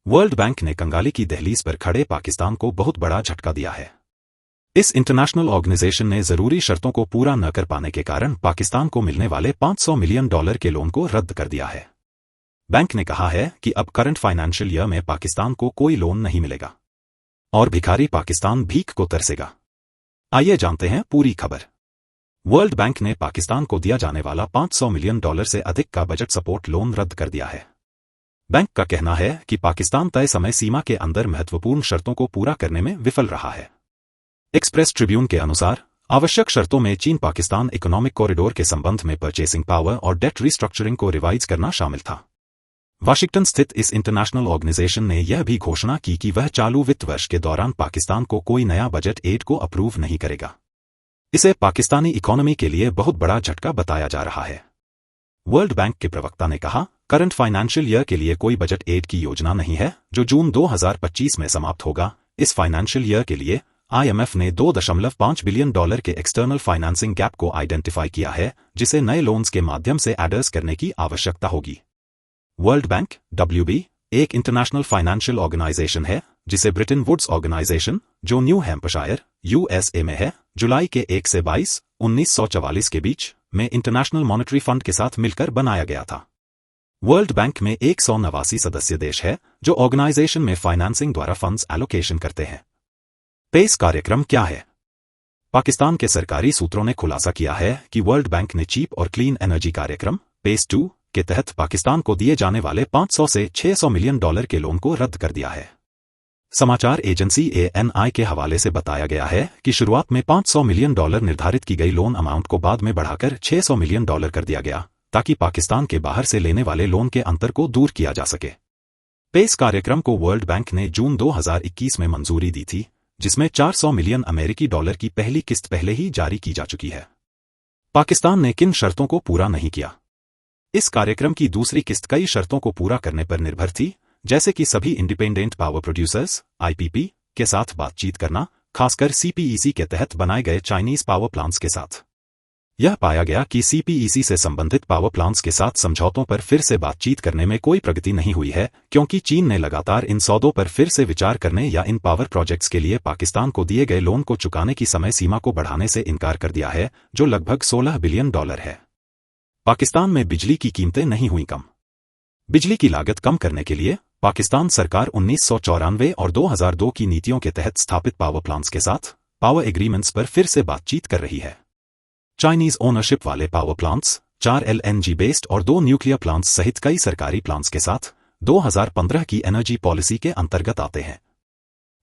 World bank ने कंगाली की दहलीज पर खड़े पाकिस्तान को बहुत बड़ा झटका दिया है। इस इंटरनेशनल ऑर्गेनाइजेशन ने जरूरी शर्तों को पूरा न कर पाने के कारण पाकिस्तान को मिलने वाले $500 मिलियन के लोन को रद्द कर दिया है। बैंक ने कहा है कि अब करंट फाइनेंशियल ईयर में पाकिस्तान को कोई लोन नहीं मिलेगा और भिखारी पाकिस्तान भीख को तरसेगा। आइए जानते हैं पूरी खबर। वर्ल्ड बैंक ने पाकिस्तान को दिया जाने वाला $500 मिलियन से अधिक का बजट सपोर्ट लोन रद्द कर दिया है। बैंक का कहना है कि पाकिस्तान तय समय सीमा के अंदर महत्वपूर्ण शर्तों को पूरा करने में विफल रहा है। एक्सप्रेस ट्रिब्यून के अनुसार आवश्यक शर्तों में चीन पाकिस्तान इकोनॉमिक कॉरिडोर के संबंध में परचेसिंग पावर और डेट रिस्ट्रक्चरिंग को रिवाइज करना शामिल था। वाशिंगटन स्थित इस इंटरनेशनल ऑर्गेनाइजेशन ने यह भी घोषणा की कि वह चालू वित्त वर्ष के दौरान पाकिस्तान को कोई नया बजट एड को अप्रूव नहीं करेगा। इसे पाकिस्तानी इकोनॉमी के लिए बहुत बड़ा झटका बताया जा रहा है। वर्ल्ड बैंक के प्रवक्ता ने कहा, करंट फाइनेंशियल ईयर के लिए कोई बजट एड की योजना नहीं है जो जून 2025 में समाप्त होगा। इस फाइनेंशियल ईयर के लिए IMF ने $2.5 बिलियन के एक्सटर्नल फाइनेंसिंग गैप को आइडेंटिफाई किया है, जिसे नए लोन्स के माध्यम से एडर्स करने की आवश्यकता होगी। वर्ल्ड बैंक WB एक इंटरनेशनल फाइनेंशियल ऑर्गेनाइजेशन है जिसे ब्रिटेन वुड्स ऑर्गेनाइजेशन, जो न्यू हैम्पशायर USA में है, जुलाई के 1 से 22, 1944 के बीच में इंटरनेशनल मॉनेटरी फंड के साथ मिलकर बनाया गया था। वर्ल्ड बैंक में 189 सदस्य देश है जो ऑर्गेनाइजेशन में फाइनेंसिंग द्वारा फंड्स एलोकेशन करते हैं। पेस कार्यक्रम क्या है? पाकिस्तान के सरकारी सूत्रों ने खुलासा किया है कि वर्ल्ड बैंक ने चीप और क्लीन एनर्जी कार्यक्रम पेस 2 के तहत पाकिस्तान को दिए जाने वाले $500 से $600 मिलियन के लोन को रद्द कर दिया है। समाचार एजेंसी ANI के हवाले से बताया गया है कि शुरुआत में $500 मिलियन निर्धारित की गई लोन अमाउंट को बाद में बढ़ाकर $600 मिलियन कर दिया गया, ताकि पाकिस्तान के बाहर से लेने वाले लोन के अंतर को दूर किया जा सके। पेस कार्यक्रम को वर्ल्ड बैंक ने जून 2021 में मंजूरी दी थी, जिसमें $400 मिलियन की पहली किस्त पहले ही जारी की जा चुकी है। पाकिस्तान ने किन शर्तों को पूरा नहीं किया? इस कार्यक्रम की दूसरी किस्त कई शर्तों को पूरा करने पर निर्भर थी, जैसे कि सभी इंडिपेंडेंट पावर प्रोड्यूसर्स IPP के साथ बातचीत करना, खासकर CPEC के तहत बनाए गए चाइनीज पावर प्लांट्स के साथ। यह पाया गया कि CPEC से संबंधित पावर प्लांट्स के साथ समझौतों पर फिर से बातचीत करने में कोई प्रगति नहीं हुई है, क्योंकि चीन ने लगातार इन सौदों पर फिर से विचार करने या इन पावर प्रोजेक्ट्स के लिए पाकिस्तान को दिए गए लोन को चुकाने की समय सीमा को बढ़ाने से इनकार कर दिया है, जो लगभग $16 बिलियन है। पाकिस्तान में बिजली की कीमतें नहीं हुई कम। बिजली की लागत कम करने के लिए पाकिस्तान सरकार 1994 और 2002 की नीतियों के तहत स्थापित पावर प्लांट्स के साथ पावर एग्रीमेंट्स पर फिर से बातचीत कर रही है। चाइनीज ओनरशिप वाले पावर प्लांट्स, 4 LNG बेस्ड और 2 न्यूक्लियर प्लांट्स सहित कई सरकारी प्लांट्स के साथ 2015 की एनर्जी पॉलिसी के अंतर्गत आते हैं।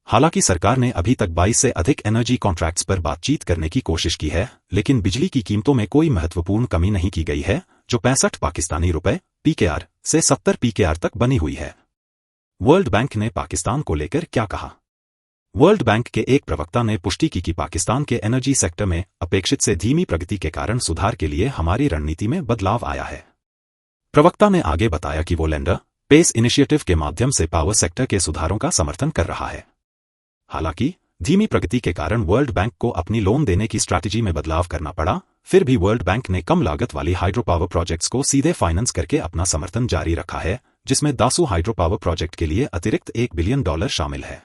हालांकि सरकार ने अभी तक 22 से अधिक एनर्जी कॉन्ट्रैक्ट्स पर बातचीत करने की कोशिश की है, लेकिन बिजली की कीमतों में कोई महत्वपूर्ण कमी नहीं की गई है, जो 65 पाकिस्तानी रुपए PKR से 70 PKR तक बनी हुई है। वर्ल्ड बैंक ने पाकिस्तान को लेकर क्या कहा? वर्ल्ड बैंक के एक प्रवक्ता ने पुष्टि की कि पाकिस्तान के एनर्जी सेक्टर में अपेक्षित से धीमी प्रगति के कारण सुधार के लिए हमारी रणनीति में बदलाव आया है। प्रवक्ता ने आगे बताया कि वो लेंडर पेस इनिशिएटिव के माध्यम से पावर सेक्टर के सुधारों का समर्थन कर रहा है। हालांकि धीमी प्रगति के कारण वर्ल्ड बैंक को अपनी लोन देने की स्ट्रैटेजी में बदलाव करना पड़ा, फिर भी वर्ल्ड बैंक ने कम लागत वाली हाइड्रो पावर प्रोजेक्ट्स को सीधे फाइनेंस करके अपना समर्थन जारी रखा है, जिसमें दासू हाइड्रो पावर प्रोजेक्ट के लिए अतिरिक्त $1 बिलियन शामिल है।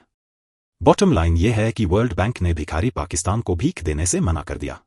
बॉटम लाइन ये है कि वर्ल्ड बैंक ने भिखारी पाकिस्तान को भीख देने से मना कर दिया।